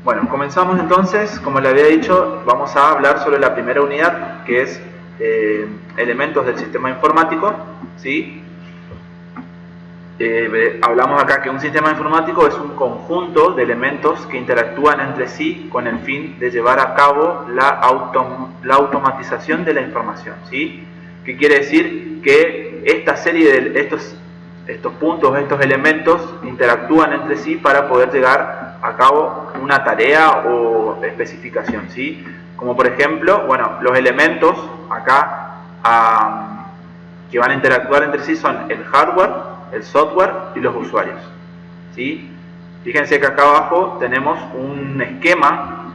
Bueno, comenzamos entonces. Como le había dicho, vamos a hablar sobre la primera unidad, que es elementos del sistema informático, ¿sí? Hablamos acá que un sistema informático es un conjunto de elementos que interactúan entre sí con el fin de llevar a cabo la automatización de la información, ¿sí? ¿Qué quiere decir? Que esta serie de estos puntos, estos elementos interactúan entre sí para poder llegar a cabo una tarea o especificación, ¿sí? Como por ejemplo, bueno, los elementos acá que van a interactuar entre sí son el hardware, el software y los usuarios, ¿sí? Fíjense que acá abajo tenemos un esquema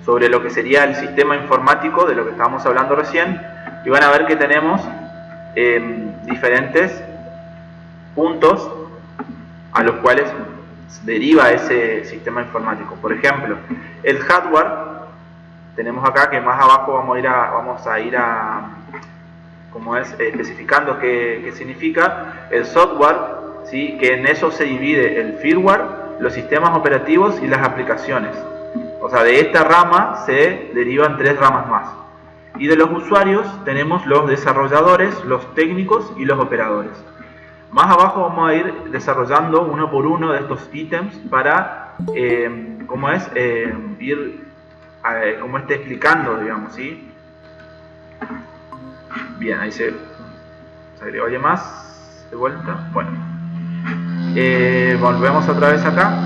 sobre lo que sería el sistema informático de lo que estábamos hablando recién, y van a ver que tenemos diferentes puntos a los cuales deriva ese sistema informático. Por ejemplo, el hardware, tenemos acá que más abajo vamos a ir a como es especificando qué significa el software, ¿sí? Que en eso se divide el firmware, los sistemas operativos y las aplicaciones. O sea, de esta rama se derivan 3 ramas más. Y de los usuarios tenemos los desarrolladores, los técnicos y los operadores. Más abajo vamos a ir desarrollando uno por uno de estos ítems para ir explicando, digamos, ¿sí? Bien, ahí se agregó alguien más de vuelta. Bueno, volvemos otra vez acá.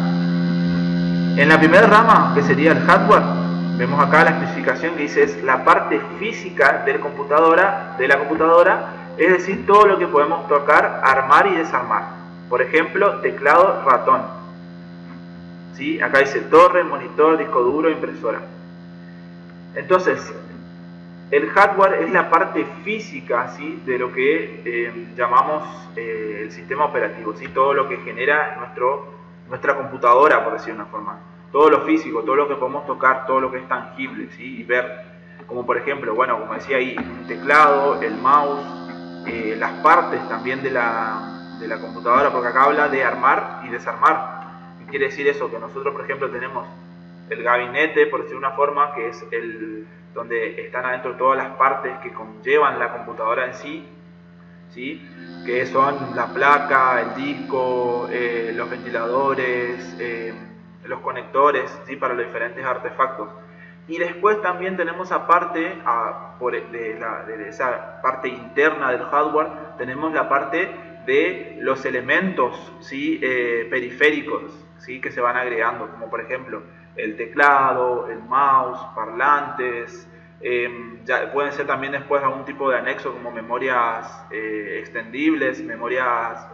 En la primera rama, que sería el hardware, vemos acá la especificación que dice es la parte física de la computadora, es decir, todo lo que podemos tocar, armar y desarmar. Por ejemplo, teclado, ratón. ¿Sí? Acá dice torre, monitor, disco duro, impresora. Entonces, el hardware es la parte física, ¿sí? De lo que llamamos el sistema operativo, ¿sí? Todo lo que genera nuestra computadora, por decir de una forma. Todo lo físico, todo lo que podemos tocar, todo lo que es tangible, ¿sí? Y ver, como por ejemplo, bueno, como decía ahí, el teclado, el mouse, las partes también de la computadora, porque acá habla de armar y desarmar. ¿Qué quiere decir eso? Que nosotros, por ejemplo, tenemos el gabinete, por decir de una forma, que es donde están adentro todas las partes que conllevan la computadora en sí, ¿sí? Que son la placa, el disco, los ventiladores, los conectores, ¿sí? Para los diferentes artefactos. Y después también tenemos aparte, de esa parte interna del hardware, tenemos la parte de los elementos, ¿sí? Periféricos, ¿sí? Que se van agregando, como por ejemplo el teclado, el mouse, parlantes, ya pueden ser también después algún tipo de anexo como memorias extendibles, memorias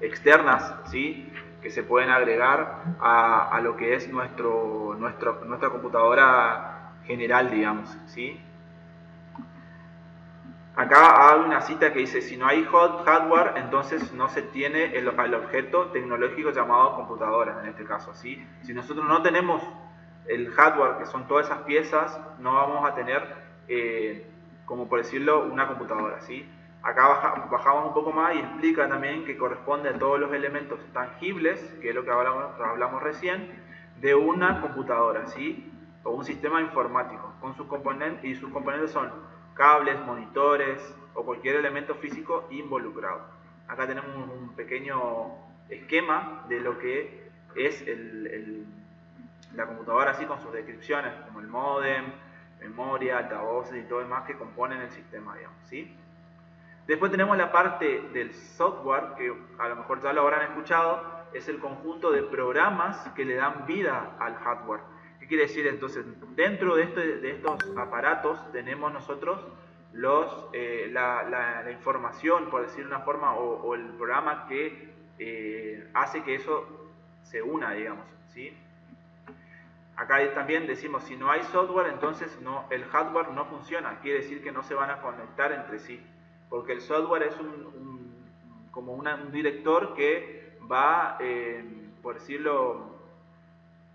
externas, ¿sí? Que se pueden agregar a lo que es nuestra computadora general, digamos, ¿sí? Acá hay una cita que dice, si no hay hardware, entonces no se tiene el objeto tecnológico llamado computadora, en este caso, ¿sí? Si nosotros no tenemos el hardware, que son todas esas piezas, no vamos a tener, como por decirlo, una computadora, ¿sí? Acá bajamos un poco más y explica también que corresponde a todos los elementos tangibles, que es lo que hablamos recién, de una computadora, ¿sí? O un sistema informático, con sus componentes, y sus componentes son cables, monitores o cualquier elemento físico involucrado. Acá tenemos un pequeño esquema de lo que es la computadora, así con sus descripciones, como el módem, memoria, altavoces y todo demás que componen el sistema, digamos, ¿sí? Después tenemos la parte del software, que a lo mejor ya lo habrán escuchado, es el conjunto de programas que le dan vida al hardware. ¿Qué quiere decir? Entonces, dentro de estos aparatos tenemos nosotros la información, por decir una forma, o el programa que hace que eso se una, digamos, ¿sí? Acá también decimos, si no hay software, entonces el hardware no funciona, quiere decir que no se van a conectar entre sí, porque el software es como un director que va, por decirlo,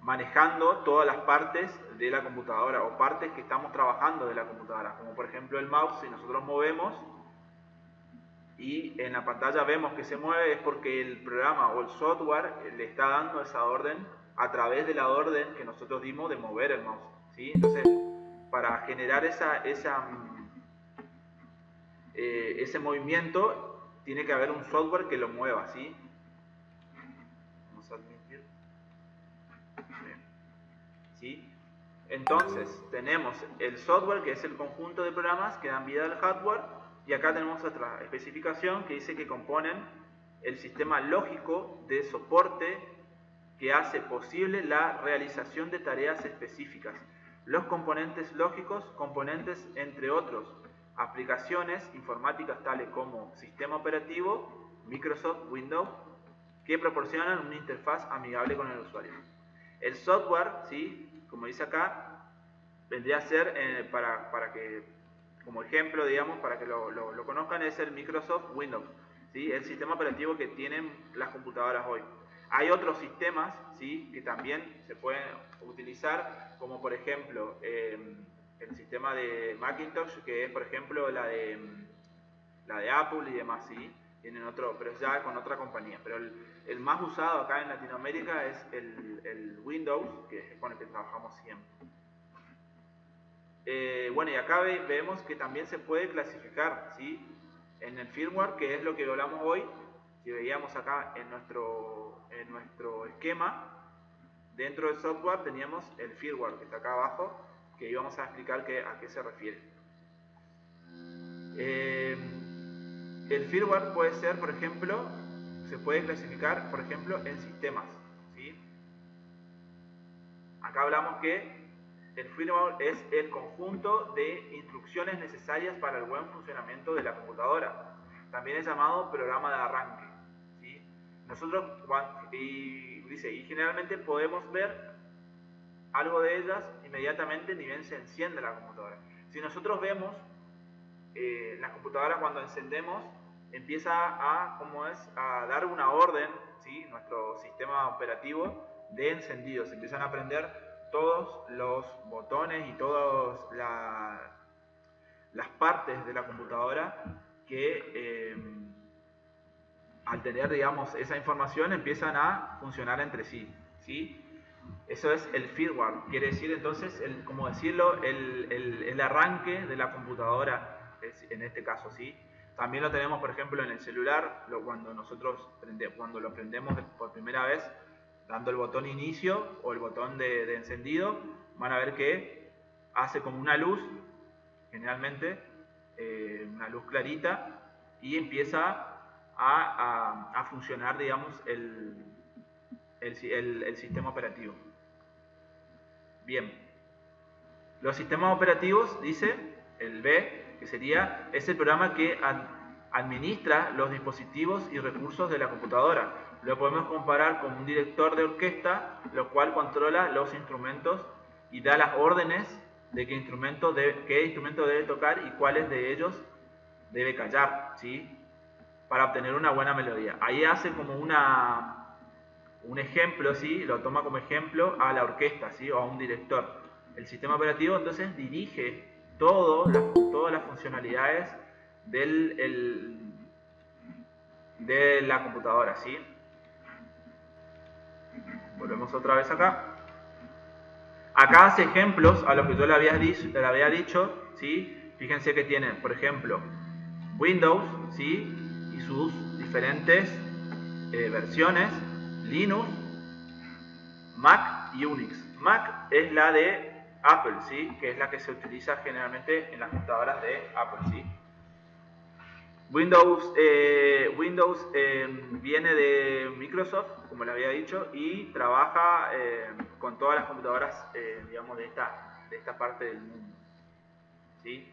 manejando todas las partes de la computadora o partes que estamos trabajando de la computadora, como por ejemplo el mouse. Si nosotros movemos y en la pantalla vemos que se mueve, es porque el programa o el software le está dando esa orden a través de la orden que nosotros dimos de mover el mouse, ¿sí? Entonces, para generar ese movimiento, tiene que haber un software que lo mueva, ¿sí? Vamos a admitir. ¿Sí? Entonces, tenemos el software, que es el conjunto de programas que dan vida al hardware, y acá tenemos otra especificación que dice que componen el sistema lógico de soporte que hace posible la realización de tareas específicas. Los componentes lógicos, componentes entre otros, aplicaciones informáticas tales como sistema operativo, Microsoft Windows, que proporcionan una interfaz amigable con el usuario. El software, ¿sí?, como dice acá, vendría a ser, para que, como ejemplo, digamos, para que lo conozcan, es el Microsoft Windows, ¿sí?, el sistema operativo que tienen las computadoras hoy. Hay otros sistemas, ¿sí?, que también se pueden utilizar, como por ejemplo el sistema de Macintosh, que es por ejemplo la de Apple y demás, ¿sí? Tienen otro, pero ya con otra compañía. Pero el más usado acá en Latinoamérica es el Windows, que es con el que trabajamos siempre. Bueno, y acá vemos que también se puede clasificar, ¿sí?, en el firmware, que es lo que hablamos hoy. Si veíamos acá en nuestro esquema, dentro del software teníamos el firmware, que está acá abajo, que íbamos a explicar a qué se refiere. El firmware puede ser, por ejemplo, se puede clasificar, por ejemplo, en sistemas, ¿sí? Acá hablamos que el firmware es el conjunto de instrucciones necesarias para el buen funcionamiento de la computadora. También es llamado programa de arranque, ¿sí? Nosotros, y generalmente podemos ver algo de ellas inmediatamente ni bien se enciende la computadora. Si nosotros vemos la computadora, cuando encendemos, empieza a dar una orden, ¿sí?, nuestro sistema operativo de encendido. Se empiezan a prender todos los botones y todas las partes de la computadora que al tener, digamos, esa información empiezan a funcionar entre sí, ¿sí? Eso es el firmware, quiere decir entonces, como decirlo, el arranque de la computadora, en este caso, ¿sí? También lo tenemos, por ejemplo, en el celular, cuando lo prendemos por primera vez, dando el botón inicio o el botón de encendido, van a ver que hace como una luz, generalmente, una luz clarita, y empieza a funcionar, digamos, el sistema operativo. Bien, los sistemas operativos, dice el B, que es el programa que administra los dispositivos y recursos de la computadora. Lo podemos comparar con un director de orquesta, lo cual controla los instrumentos y da las órdenes de qué instrumento debe tocar y cuáles de ellos debe callar, ¿sí?, para obtener una buena melodía. Ahí hace como un ejemplo, ¿sí?, lo toma como ejemplo a la orquesta, ¿sí?, o a un director. El sistema operativo entonces dirige todas las funcionalidades de la computadora, ¿sí? Volvemos otra vez acá. Acá hace ejemplos a los que yo le había dicho, ¿sí? Fíjense que tiene, por ejemplo, Windows, ¿sí?, y sus diferentes versiones, Linux, Mac y Unix. Mac es la de Apple, ¿sí?, que es la que se utiliza generalmente en las computadoras de Apple, ¿sí? Windows viene de Microsoft, como le había dicho, y trabaja con todas las computadoras, digamos, de esta parte del mundo, ¿sí?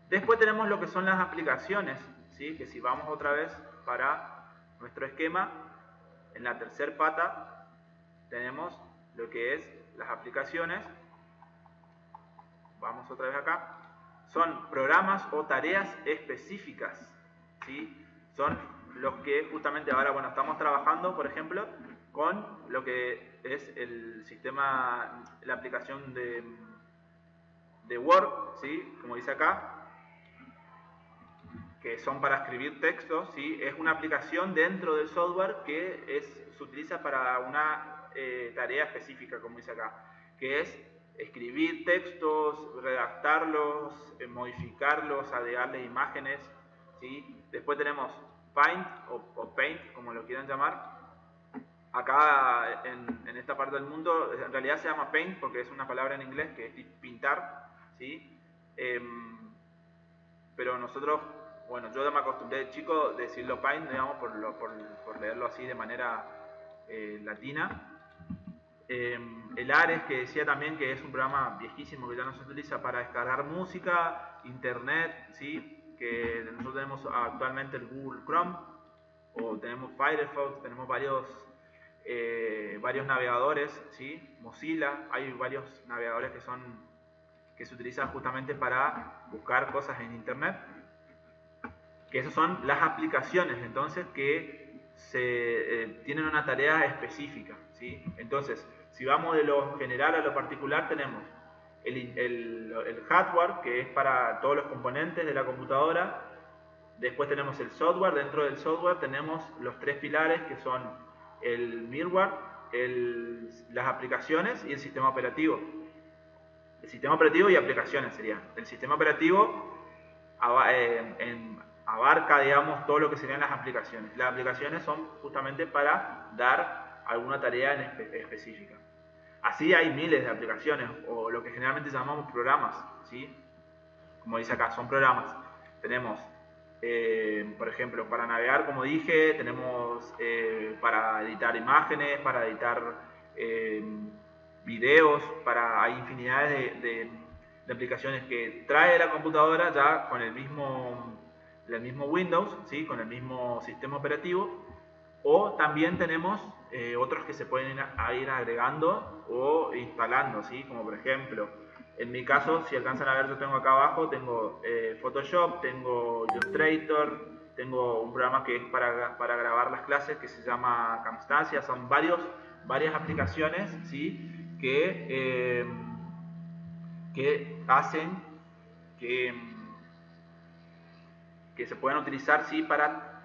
Después tenemos lo que son las aplicaciones, ¿sí?, que si vamos otra vez para nuestro esquema, en la tercera pata tenemos lo que es las aplicaciones. Vamos otra vez acá. Son programas o tareas específicas, ¿sí? Son los que justamente ahora, bueno, estamos trabajando, por ejemplo, con lo que es el sistema, la aplicación de Word, ¿sí?, como dice acá, que son para escribir textos, ¿sí? Es una aplicación dentro del software que se utiliza para una tarea específica, como dice acá, que es escribir textos, redactarlos, modificarlos, agregarle imágenes, ¿sí? Después tenemos Paint o Paint, como lo quieran llamar. Acá en esta parte del mundo en realidad se llama Paint porque es una palabra en inglés que es pintar, ¿sí? Pero nosotros, bueno, yo me acostumbré de chico a decirlo Paint, digamos, por leerlo así de manera latina. El Ares, que decía también que es un programa viejísimo que ya no se utiliza para descargar música, internet, ¿sí? Que nosotros tenemos actualmente el Google Chrome, o tenemos Firefox, tenemos varios navegadores, ¿sí? Mozilla, hay varios navegadores que se utilizan justamente para buscar cosas en internet, que esas son las aplicaciones, entonces, que tienen una tarea específica, ¿sí? Entonces, si vamos de lo general a lo particular, tenemos el hardware, que es para todos los componentes de la computadora. Después tenemos el software. Dentro del software tenemos los tres pilares, que son el middleware, las aplicaciones y el sistema operativo. El sistema operativo y aplicaciones serían. El sistema operativo abarca, digamos, todo lo que serían las aplicaciones. Las aplicaciones son justamente para dar alguna tarea específica. Así hay miles de aplicaciones, o lo que generalmente llamamos programas, ¿sí? Como dice acá, son programas. Tenemos, por ejemplo, para navegar, como dije, tenemos para editar imágenes, para editar videos, hay infinidades de aplicaciones que trae la computadora ya con el mismo Windows, ¿sí? Con el mismo sistema operativo. O también tenemos otros que se pueden ir agregando o instalando, ¿sí? Como por ejemplo, en mi caso, si alcanzan a ver, yo tengo acá abajo, tengo Photoshop, tengo Illustrator, tengo un programa que es para grabar las clases que se llama Camtasia. Son varias aplicaciones, ¿sí? que hacen que se puedan utilizar, ¿sí? para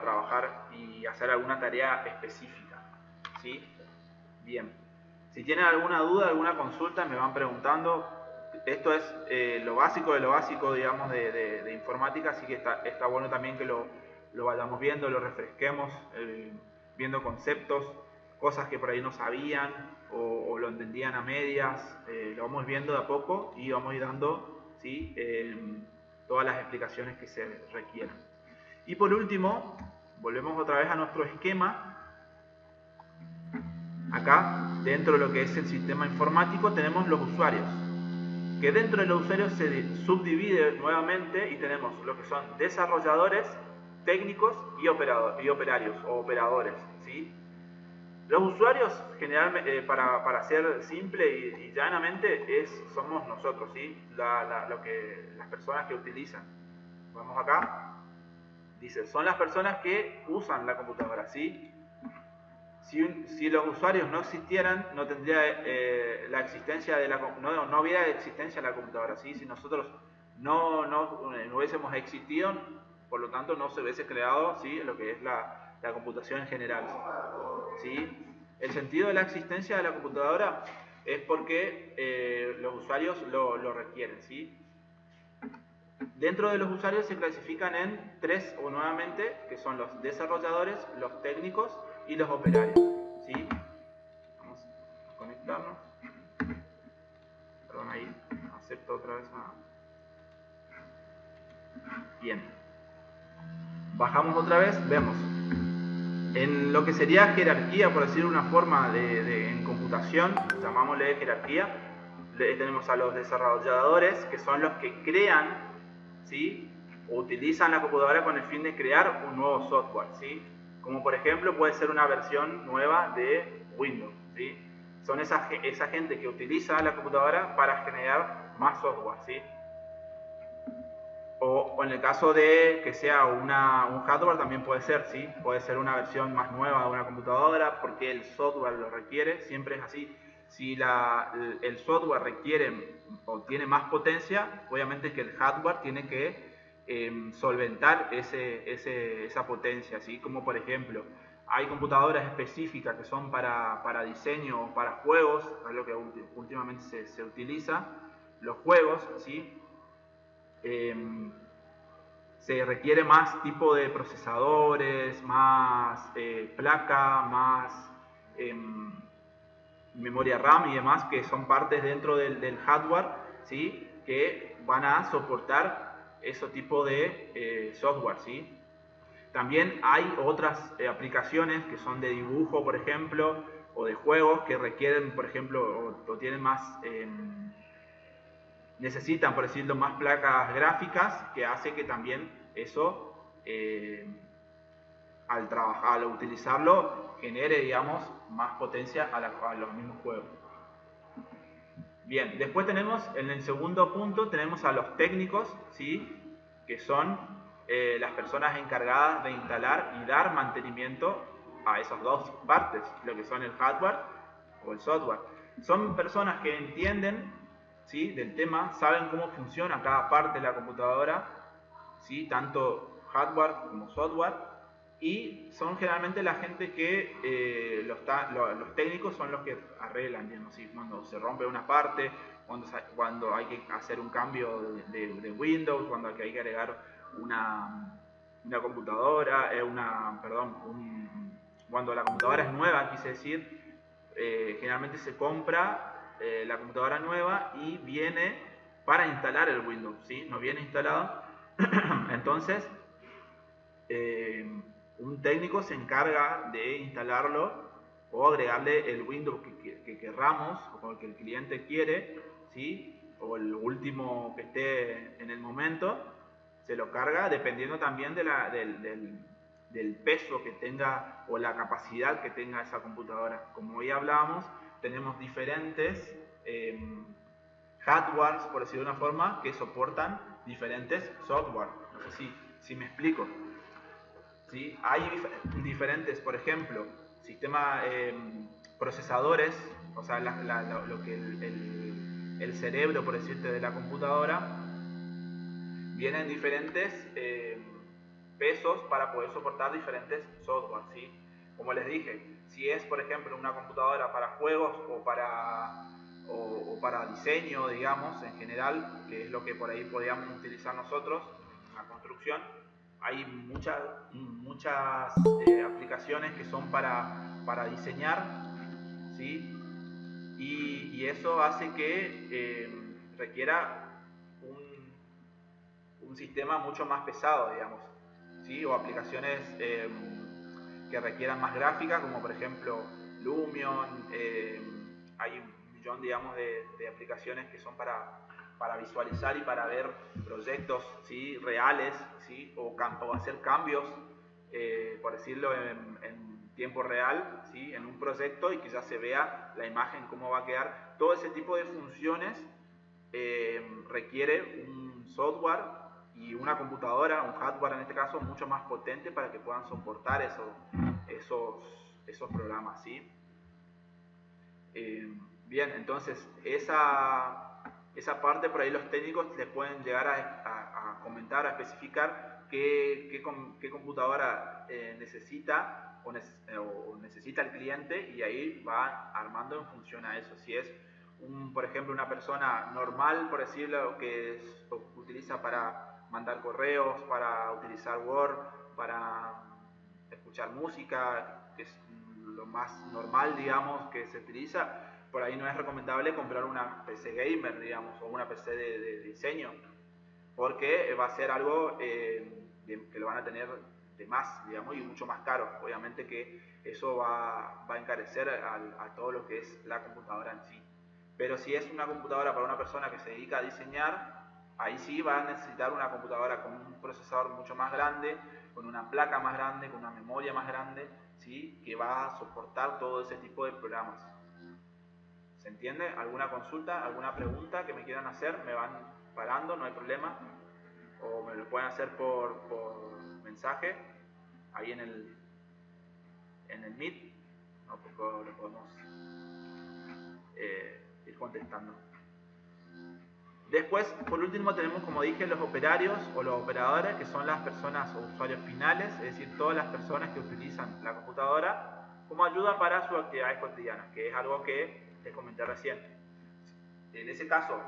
trabajar y hacer alguna tarea específica, ¿sí? Bien, si tienen alguna duda, alguna consulta, me van preguntando. Esto es lo básico de lo básico, digamos, de informática, así que está bueno también que lo vayamos viendo, lo refresquemos, viendo conceptos, cosas que por ahí no sabían o lo entendían a medias. Lo vamos viendo de a poco y vamos a ir dando, ¿sí? Todas las explicaciones que se requieran. Y por último, volvemos otra vez a nuestro esquema. Acá, dentro de lo que es el sistema informático, tenemos los usuarios, que dentro de los usuarios se subdivide nuevamente y tenemos lo que son desarrolladores, técnicos y operarios o operadores, ¿sí? Los usuarios, generalmente, para ser simple y llanamente, somos nosotros, ¿sí? Las personas que utilizan. Vamos acá. Dice, son las personas que usan la computadora, ¿sí? Si los usuarios no existieran, no tendría la existencia no hubiera existencia de la computadora, ¿sí? Si nosotros no hubiésemos existido, por lo tanto no se hubiese creado, ¿sí? Lo que es la computación en general, ¿sí? El sentido de la existencia de la computadora es porque los usuarios lo requieren, ¿sí? Dentro de los usuarios se clasifican en tres, o nuevamente, que son los desarrolladores, los técnicos y los operarios, ¿sí? Vamos a conectarnos. Perdón, ahí acepto otra vez Bien. Bajamos otra vez, vemos. En lo que sería jerarquía, por decir una forma en computación, llamámosle jerarquía, tenemos a los desarrolladores, que son los que crean, ¿sí? O utilizan la computadora con el fin de crear un nuevo software, ¿sí? Como por ejemplo puede ser una versión nueva de Windows, ¿sí? Son esa gente que utiliza la computadora para generar más software, ¿sí? O en el caso de que sea un hardware también puede ser, ¿sí? Puede ser una versión más nueva de una computadora porque el software lo requiere, siempre es así. Si el software requiere o tiene más potencia, obviamente que el hardware tiene que solventar esa potencia, ¿sí? Como por ejemplo, Hay computadoras específicas que son para diseño o para juegos, es lo que últimamente se utiliza. Los juegos, ¿sí? Se requiere más tipo de procesadores, más placa, más memoria RAM y demás, que son partes dentro del hardware, ¿sí? Que van a soportar ese tipo de software, ¿sí? También hay otras aplicaciones que son de dibujo, por ejemplo, o de juegos que requieren, por ejemplo, o tienen más, necesitan, por decirlo, más placas gráficas, que hace que también eso, al utilizarlo, genere, digamos, más potencia a los mismos juegos. Bien, después tenemos, en el segundo punto, tenemos a los técnicos, ¿sí? Que son las personas encargadas de instalar y dar mantenimiento a esas dos partes, lo que son el hardware o el software. Son personas que entienden, ¿sí? Del tema, saben cómo funciona cada parte de la computadora, ¿sí? Tanto hardware como software, y son generalmente la gente que los técnicos son los que arreglan, digamos, ¿sí? Cuando se rompe una parte, cuando hay que hacer un cambio de Windows, cuando hay que agregar una computadora, cuando la computadora es nueva, quise decir, generalmente se compra la computadora nueva y viene para instalar el Windows, ¿sí? No viene instalado. Entonces, un técnico se encarga de instalarlo o agregarle el Windows que querramos o el que el cliente quiere, ¿sí? O el último que esté en el momento, se lo carga dependiendo también del peso que tenga o la capacidad que tenga esa computadora. Como ya hablábamos, tenemos diferentes hardwares, por decirlo de una forma, que soportan diferentes software. No sé si me explico. ¿Sí? Hay diferentes, por ejemplo, sistemas procesadores, o sea, lo que el cerebro, por decirte, de la computadora, vienen diferentes pesos para poder soportar diferentes software, ¿sí? Como les dije, si es, por ejemplo, una computadora para juegos o para diseño, digamos, en general, que es lo que por ahí podríamos utilizar nosotros en la construcción, hay muchas aplicaciones que son para diseñar, ¿sí? Y eso hace que requiera un sistema mucho más pesado, digamos, ¿sí? O aplicaciones que requieran más gráfica, como por ejemplo Lumion. Hay un millón, digamos, de aplicaciones que son para visualizar y para ver proyectos, ¿sí? Reales, ¿sí? O hacer cambios, por decirlo, en tiempo real, ¿sí? En un proyecto, y que ya se vea la imagen, cómo va a quedar. Todo ese tipo de funciones requiere un software y una computadora, un hardware en este caso, mucho más potente para que puedan soportar esos programas, ¿sí? Bien, entonces esa parte por ahí los técnicos les pueden llegar a comentar, a especificar qué computadora necesita o necesita el cliente, y ahí va armando en función a eso. Si es, por ejemplo, una persona normal, por decirlo, que utiliza para mandar correos, para utilizar Word, para escuchar música, que es lo más normal, digamos, que se utiliza, por ahí no es recomendable comprar una PC gamer, digamos, o una PC de diseño, porque va a ser algo que lo van a tener de más, digamos, y mucho más caro. Obviamente que eso va a encarecer a todo lo que es la computadora en sí. Pero si es una computadora para una persona que se dedica a diseñar, ahí sí va a necesitar una computadora con un procesador mucho más grande, con una placa más grande, con una memoria más grande, ¿sí? Que va a soportar todo ese tipo de programas. ¿Se entiende? ¿Alguna consulta, alguna pregunta que me quieran hacer? Me van parando, no hay problema. O me lo pueden hacer por mensaje, ahí en el Meet. No, porque lo podemos ir contestando. Después, por último, tenemos, como dije, los operarios o los operadores, que son las personas o usuarios finales, es decir, todas las personas que utilizan la computadora como ayuda para sus actividades cotidianas, que es algo que les comenté recién. En ese caso,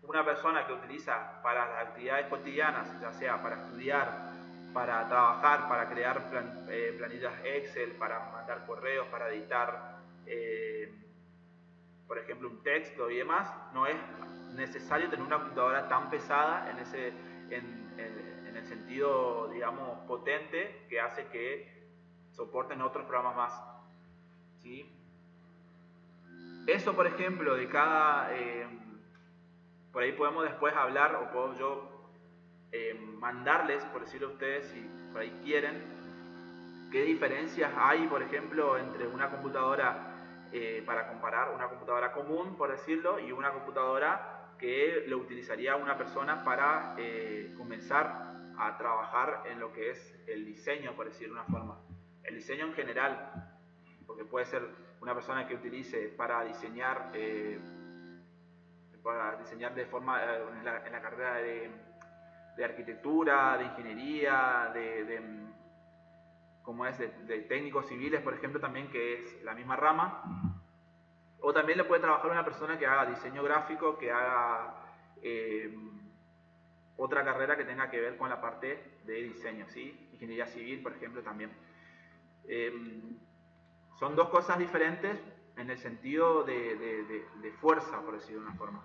una persona que utiliza para las actividades cotidianas, ya sea para estudiar, para trabajar, para crear planillas Excel, para mandar correos, para editar, por ejemplo, un texto y demás, no es necesario tener una computadora tan pesada en el sentido, digamos, potente, que hace que soporten otros programas más. ¿Sí? Eso, por ejemplo, de cada... por ahí podemos después hablar, o puedo yo mandarles, por decirlo a ustedes, si por ahí quieren, qué diferencias hay, por ejemplo, entre una computadora, para comparar, una computadora común, por decirlo, y una computadora que lo utilizaría una persona para comenzar a trabajar en lo que es el diseño, por decirlo de una forma. El diseño en general, porque puede ser una persona que utilice para diseñar de forma en la carrera de arquitectura, de ingeniería, como es de técnicos civiles, por ejemplo, también, que es la misma rama. O también le puede trabajar una persona que haga diseño gráfico, que haga otra carrera que tenga que ver con la parte de diseño, ¿sí? Ingeniería civil, por ejemplo, también. Son dos cosas diferentes en el sentido de fuerza, por decirlo de una forma.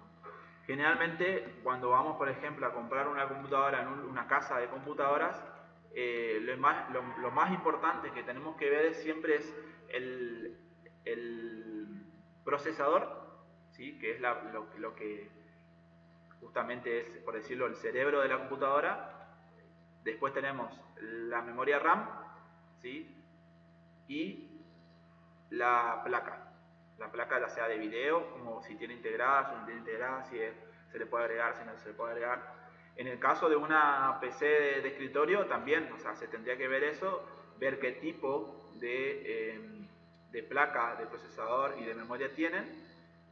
Generalmente, cuando vamos, por ejemplo, a comprar una computadora en una casa de computadoras, lo más importante que tenemos que ver siempre es el procesador, ¿sí? Que es lo que justamente es, por decirlo, el cerebro de la computadora. Después tenemos la memoria RAM, ¿sí? Y la placa ya sea de video, como si tiene integrada, si no tiene integrada, si se le puede agregar, si no se le puede agregar. En el caso de una PC de escritorio también, o sea, se tendría que ver eso, ver qué tipo de placa, de procesador y de memoria tienen,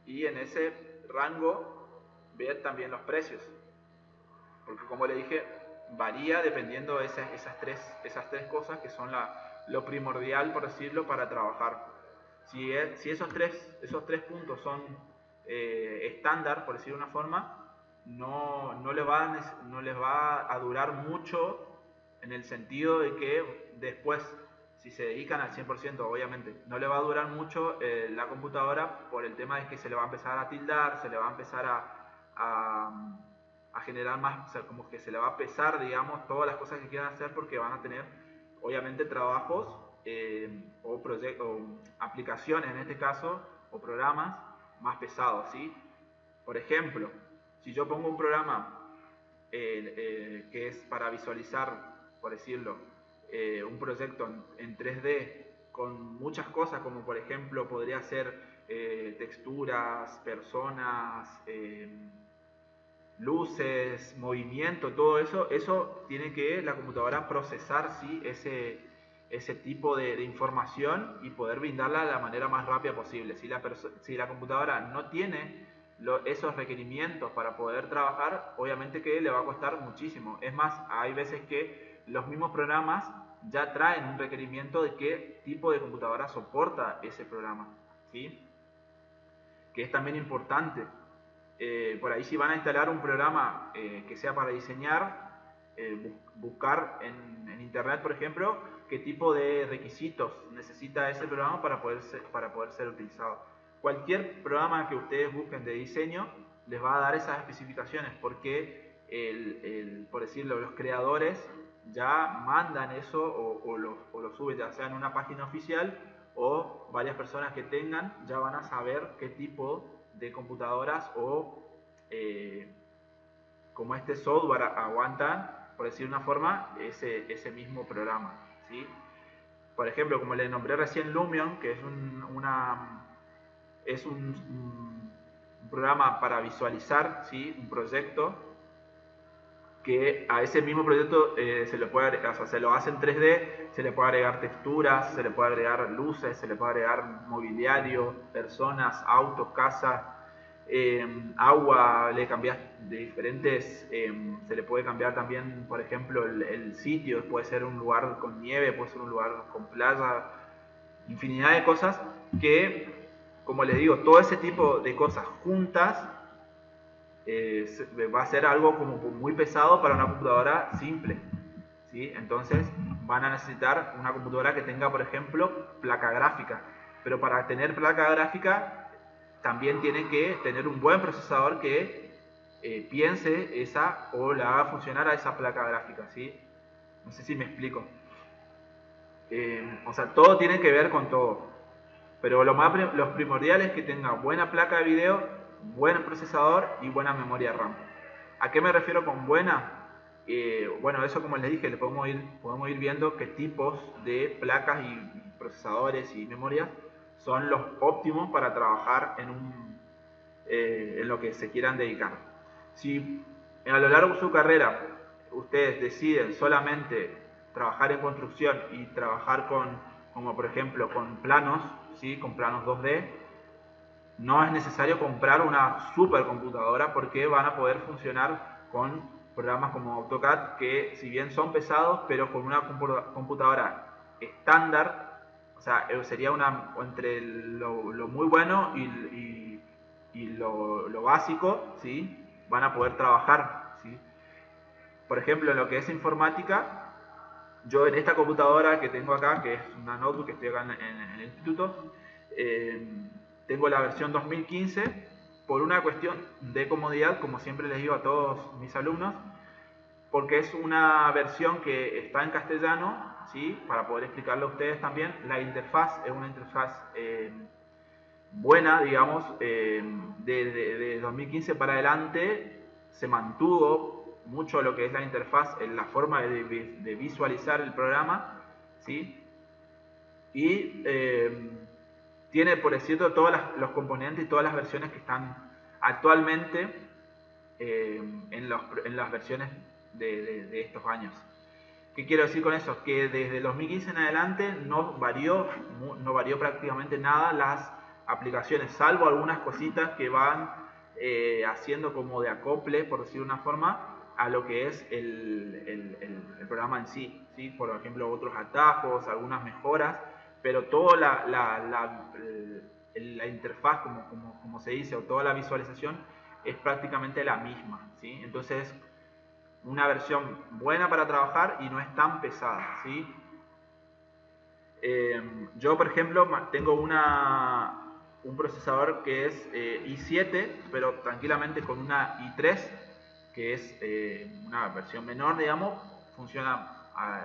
y en ese rango ver también los precios, porque como le dije, varía dependiendo de esas tres cosas que son lo primordial, por decirlo, para trabajar. Si esos tres puntos son estándar, por decirlo de una forma, no les va a durar mucho, en el sentido de que después, si se dedican al 100%, obviamente, no le va a durar mucho la computadora, por el tema de que se le va a empezar a tildar, se le va a empezar a generar más, o sea, como que se le va a pesar, digamos, todas las cosas que quieran hacer, porque van a tener, obviamente, trabajos o aplicaciones, en este caso, o programas más pesados, ¿sí? Por ejemplo, si yo pongo un programa que es para visualizar, por decirlo, un proyecto en 3D con muchas cosas, como por ejemplo podría ser texturas, personas, luces, movimiento, todo eso tiene que la computadora procesar, ¿sí? ese tipo de información, y poder brindarla de la manera más rápida posible. Si la computadora no tiene esos requerimientos para poder trabajar, obviamente que le va a costar muchísimo. Es más, hay veces que los mismos programas ya traen un requerimiento de qué tipo de computadora soporta ese programa, ¿sí? Que es también importante. Por ahí, si van a instalar un programa que sea para diseñar, buscar en internet, por ejemplo, qué tipo de requisitos necesita ese programa para poder ser utilizado. Cualquier programa que ustedes busquen de diseño les va a dar esas especificaciones, porque por decirlo, los creadores ya mandan eso, o lo suben, ya sea en una página oficial, o varias personas que tengan ya van a saber qué tipo de computadoras o como este software aguantan, por decir una forma, ese mismo programa, ¿sí? Por ejemplo, como le nombré recién, Lumion, que es un programa para visualizar, ¿sí? Un proyecto, que a ese mismo proyecto se le puede agregar, o sea, se lo hace en 3D, se le puede agregar texturas, se le puede agregar luces, se le puede agregar mobiliario, personas, autos, casas, agua, le cambias de diferentes, se le puede cambiar también, por ejemplo, el sitio, puede ser un lugar con nieve, puede ser un lugar con playa, infinidad de cosas que, como les digo, todo ese tipo de cosas juntas va a ser algo como muy pesado para una computadora simple, ¿sí? Entonces van a necesitar una computadora que tenga, por ejemplo, placa gráfica, pero para tener placa gráfica también tiene que tener un buen procesador que piense esa o la haga funcionar a esa placa gráfica, ¿sí? No sé si me explico. O sea, todo tiene que ver con todo, pero los primordial es que tenga buena placa de video, buen procesador y buena memoria RAM. ¿A qué me refiero con buena? Bueno, eso como les dije, podemos ir viendo qué tipos de placas y procesadores y memorias son los óptimos para trabajar en lo que se quieran dedicar. Si a lo largo de su carrera ustedes deciden solamente trabajar en construcción y trabajar como por ejemplo con planos, ¿sí? Con planos 2D, no es necesario comprar una supercomputadora porque van a poder funcionar con programas como AutoCAD que si bien son pesados, pero con una computadora estándar, o sea, sería entre lo muy bueno y lo básico, ¿sí? Van a poder trabajar, ¿sí? Por ejemplo, en lo que es informática, yo en esta computadora que tengo acá, que es una notebook que estoy acá en el instituto, eh, tengo la versión 2015 por una cuestión de comodidad, como siempre les digo a todos mis alumnos, porque es una versión que está en castellano, ¿sí? Para poder explicarlo a ustedes también. La interfaz es una interfaz buena, digamos, de 2015 para adelante se mantuvo mucho lo que es la interfaz, en la forma de visualizar el programa, ¿sí? Y tiene, por cierto, todos los componentes y todas las versiones que están actualmente en las versiones de estos años. ¿Qué quiero decir con eso? Que desde 2015 en adelante no varió prácticamente nada las aplicaciones, salvo algunas cositas que van haciendo como de acople, por decir una forma, a lo que es el programa en sí, ¿sí? Por ejemplo, otros atajos, algunas mejoras, pero toda la interfaz, como se dice, o toda la visualización es prácticamente la misma, ¿sí? Entonces, una versión buena para trabajar y no es tan pesada, ¿sí? Yo, por ejemplo, tengo un procesador que es i7, pero tranquilamente con una i3, que es una versión menor, digamos, funciona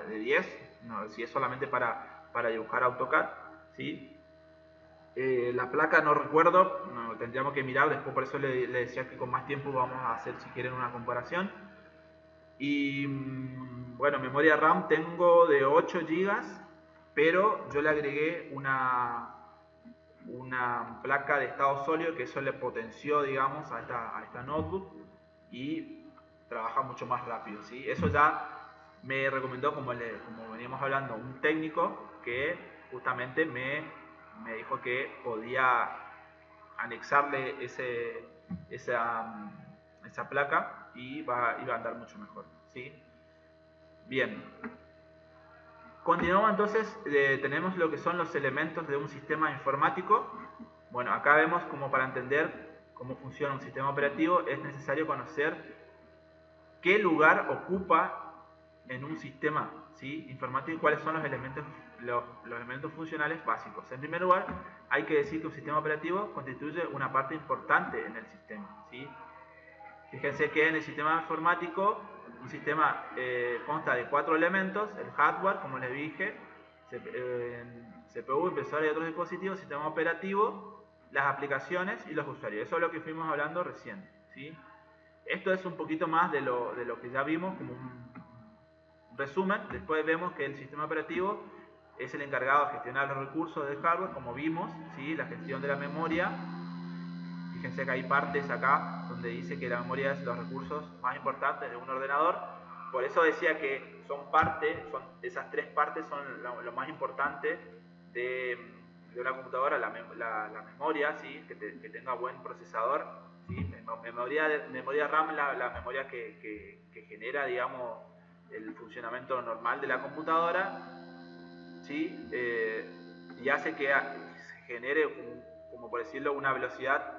de 10, no, si es solamente para dibujar AutoCAD, ¿sí? La placa no recuerdo, no, tendríamos que mirar, después por eso le decía que con más tiempo vamos a hacer, si quieren, una comparación. Y bueno, memoria RAM tengo de 8 GB, pero yo le agregué una placa de estado sólido que eso le potenció, digamos, a esta notebook y trabaja mucho más rápido, ¿sí? Eso ya me recomendó, como veníamos hablando, un técnico que justamente me dijo que podía anexarle esa placa y iba a andar mucho mejor, ¿sí? Bien. Continuamos entonces, tenemos lo que son los elementos de un sistema informático. Bueno, acá vemos como para entender cómo funciona un sistema operativo es necesario conocer qué lugar ocupa en un sistema, ¿sí? informático y cuáles son los elementos funcionales básicos. En primer lugar, hay que decir que un sistema operativo constituye una parte importante en el sistema, ¿sí? Fíjense que en el sistema informático un sistema consta de 4 elementos: el hardware, como les dije, CPU, impresora y otros dispositivos, sistema operativo, las aplicaciones y los usuarios. Eso es lo que fuimos hablando recién, ¿sí? Esto es un poquito más de lo que ya vimos, como un resumen. Después vemos que el sistema operativo es el encargado de gestionar los recursos del hardware, como vimos, ¿sí? La gestión de la memoria. Fíjense que hay partes acá donde dice que la memoria es los recursos más importantes de un ordenador. Por eso decía que esas 3 partes son lo más importante de una computadora, la memoria, ¿sí? Que tenga buen procesador, ¿sí? Memoria RAM, la memoria que genera, digamos, el funcionamiento normal de la computadora, ¿sí? Y hace que se genere, como por decirlo, una velocidad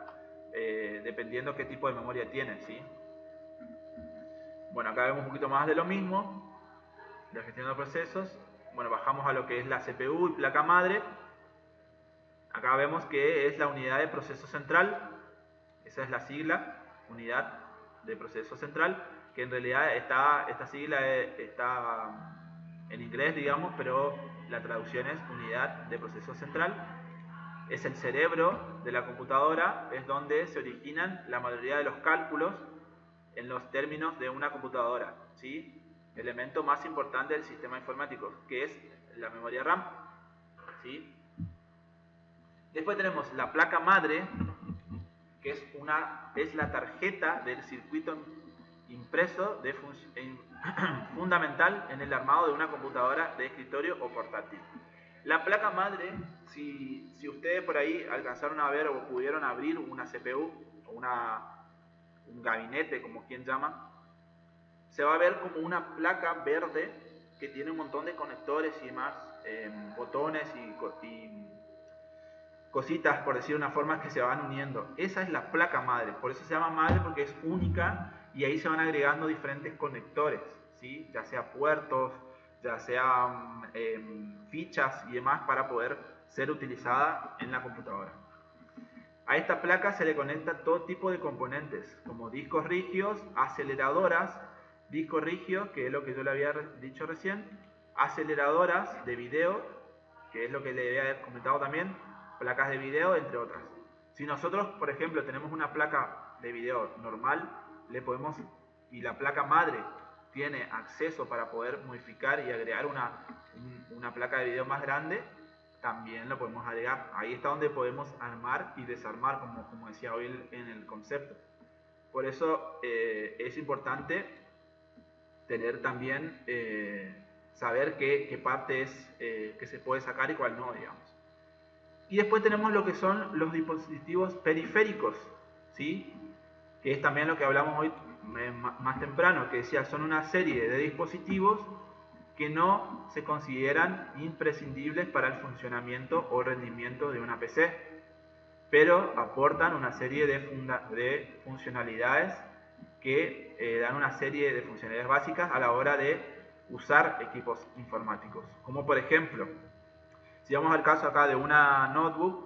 dependiendo qué tipo de memoria tiene, ¿sí? Bueno, acá vemos un poquito más de lo mismo, la gestión de procesos. Bueno, bajamos a lo que es la CPU y placa madre. Acá vemos que es la unidad de proceso central, esa es la sigla, unidad de proceso central, que en realidad esta sigla está en inglés, digamos, pero la traducción es unidad de proceso central. Es el cerebro de la computadora, es donde se originan la mayoría de los cálculos en los términos de una computadora, ¿sí? Elemento más importante del sistema informático, que es la memoria RAM, ¿sí? Después tenemos la placa madre, que es la tarjeta del circuito impreso fundamental en el armado de una computadora de escritorio o portátil. La placa madre, si ustedes por ahí alcanzaron a ver o pudieron abrir una CPU o un gabinete, como quien llama, se va a ver como una placa verde que tiene un montón de conectores y demás, botones y cositas, por decir una forma, que se van uniendo. Esa es la placa madre, por eso se llama madre, porque es única y ahí se van agregando diferentes conectores, ¿sí? Ya sea puertos, ya sean fichas y demás para poder ser utilizada en la computadora. A esta placa se le conecta todo tipo de componentes, como discos rígidos, aceleradoras, discos rígidos, que es lo que yo le había dicho recién, aceleradoras de video, que es lo que le había comentado también, placas de video, entre otras. Si nosotros, por ejemplo, tenemos una placa de video normal, y la placa madre tiene acceso para poder modificar y agregar una placa de video más grande, también lo podemos agregar. Ahí está donde podemos armar y desarmar, como decía hoy en el concepto. Por eso es importante tener también, saber qué parte es que se puede sacar y cuál no, digamos. Y después tenemos lo que son los dispositivos periféricos, ¿sí? Que es también lo que hablamos hoy más temprano, que decía, son una serie de dispositivos que no se consideran imprescindibles para el funcionamiento o rendimiento de una PC, pero aportan una serie de funcionalidades que dan una serie de funcionalidades básicas a la hora de usar equipos informáticos. Como por ejemplo, si vamos al caso acá de una notebook,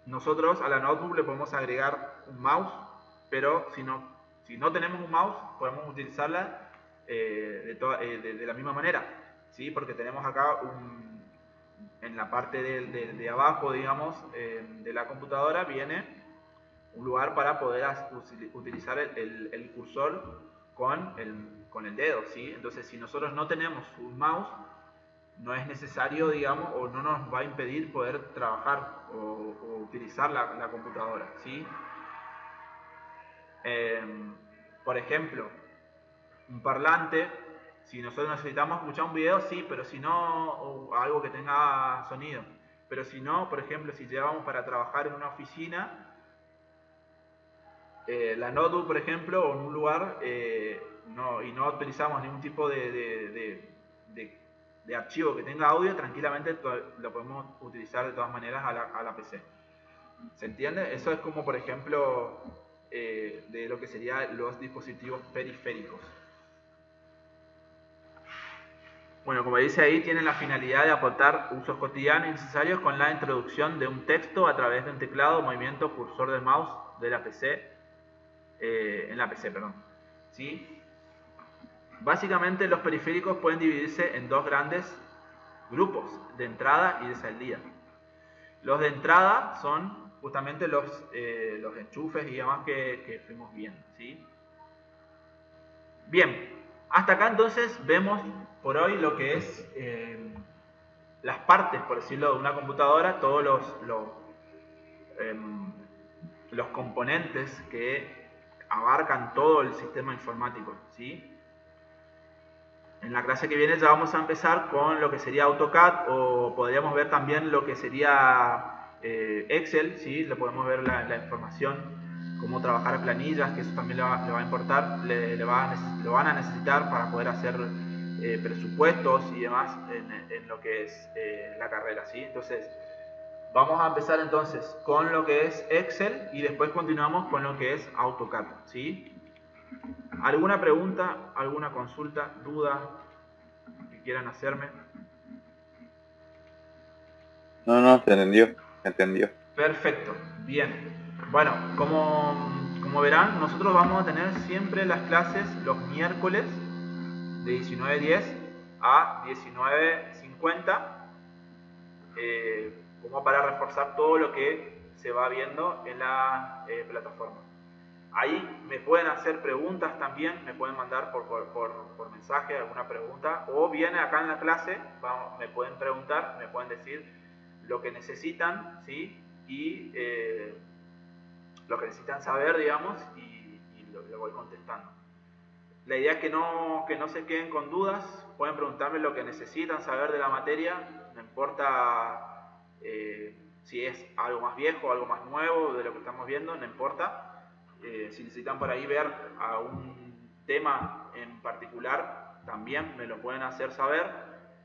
nosotros a la notebook le podemos agregar un mouse, pero si no tenemos un mouse, podemos utilizarla de la misma manera, ¿sí? Porque tenemos acá en la parte de abajo, digamos, de la computadora, viene un lugar para poder utilizar el cursor con el dedo, ¿sí? Entonces, si nosotros no tenemos un mouse, no es necesario, digamos, o no nos va a impedir poder trabajar o utilizar la computadora, ¿sí? Por ejemplo, un parlante, si nosotros necesitamos escuchar un video, sí, pero si no, o algo que tenga sonido. Pero si no, por ejemplo, si llevamos para trabajar en una oficina, la notebook, por ejemplo, o en un lugar, y no utilizamos ningún tipo de archivo que tenga audio, tranquilamente lo podemos utilizar de todas maneras a la PC. ¿Se entiende? Eso es como, por ejemplo, de lo que serían los dispositivos periféricos. Bueno, como dice ahí, tienen la finalidad de aportar usos cotidianos y necesarios con la introducción de un texto a través de un teclado, movimiento, cursor del mouse de la PC, en la PC, perdón. ¿Sí? Básicamente los periféricos pueden dividirse en dos grandes grupos, de entrada y de salida. Los de entrada son justamente los enchufes y demás que fuimos viendo, ¿sí? Bien, hasta acá entonces vemos por hoy lo que es las partes, por decirlo, de una computadora, todos los componentes que abarcan todo el sistema informático, ¿sí? En la clase que viene ya vamos a empezar con lo que sería AutoCAD, o podríamos ver también lo que sería Excel, ¿sí? Le podemos ver la información, cómo trabajar planillas, que eso también le va a importar, lo van a necesitar para poder hacer presupuestos y demás en lo que es la carrera, ¿sí? Entonces, vamos a empezar entonces con lo que es Excel y después continuamos con lo que es AutoCAD, ¿sí? ¿Alguna pregunta, alguna consulta, duda que quieran hacerme? No, se entendió. Perfecto, bien. Bueno, como verán, nosotros vamos a tener siempre las clases los miércoles de 19:10 a 19:50, como para reforzar todo lo que se va viendo en la plataforma. Ahí me pueden hacer preguntas también, me pueden mandar por mensaje alguna pregunta, o bien acá en la clase me pueden preguntar, me pueden decir lo que necesitan, ¿sí? Y lo que necesitan saber, digamos, y lo voy contestando. La idea es que no se queden con dudas, pueden preguntarme lo que necesitan saber de la materia, no importa si es algo más viejo, algo más nuevo de lo que estamos viendo, no importa. Si necesitan por ahí ver a un tema en particular, también me lo pueden hacer saber,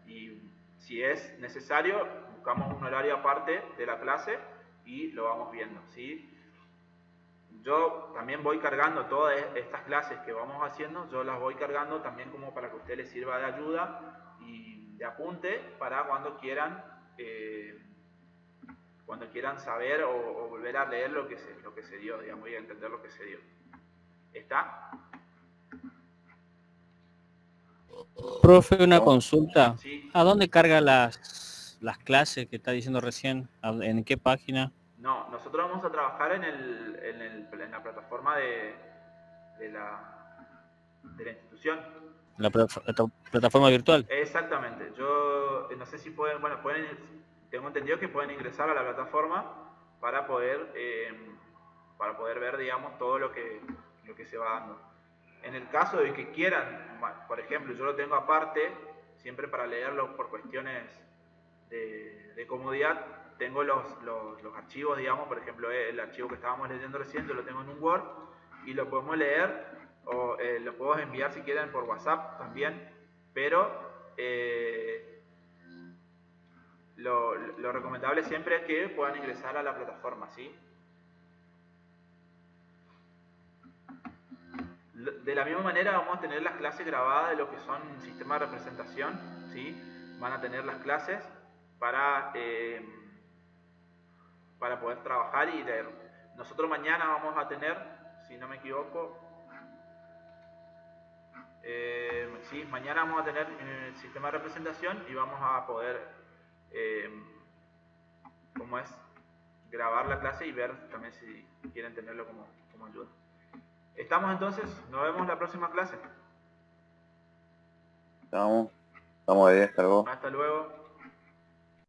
y si es necesario, buscamos un horario aparte de la clase y lo vamos viendo, ¿sí? Yo también voy cargando todas estas clases que vamos haciendo, yo las voy cargando también como para que a ustedes les sirva de ayuda y de apunte para cuando quieran saber o volver a leer lo que se dio, digamos, y a entender lo que se dio. ¿Está? Profe, una consulta. Sí. ¿A dónde carga las clases que está diciendo recién? ¿En qué página? No, nosotros vamos a trabajar en la plataforma de la institución. La plataforma virtual. Exactamente. Yo no sé si tengo entendido que pueden ingresar a la plataforma para poder ver, digamos, todo lo que se va dando. En el caso de que quieran, por ejemplo, yo lo tengo aparte, siempre para leerlo por cuestiones de comodidad, tengo los archivos, digamos, por ejemplo, el archivo que estábamos leyendo recién, yo lo tengo en un Word y lo podemos leer, o lo podemos enviar si quieren por WhatsApp también, pero lo recomendable siempre es que puedan ingresar a la plataforma, ¿sí? De la misma manera vamos a tener las clases grabadas de lo que son sistemas de representación, ¿sí? Van a tener las clases para poder trabajar y leer. Nosotros mañana vamos a tener, si no me equivoco, sí, mañana vamos a tener el sistema de representación y vamos a poder, ¿cómo es? Grabar la clase y ver también si quieren tenerlo como ayuda. ¿Estamos entonces? Nos vemos la próxima clase. Estamos bien, hasta luego. Hasta luego.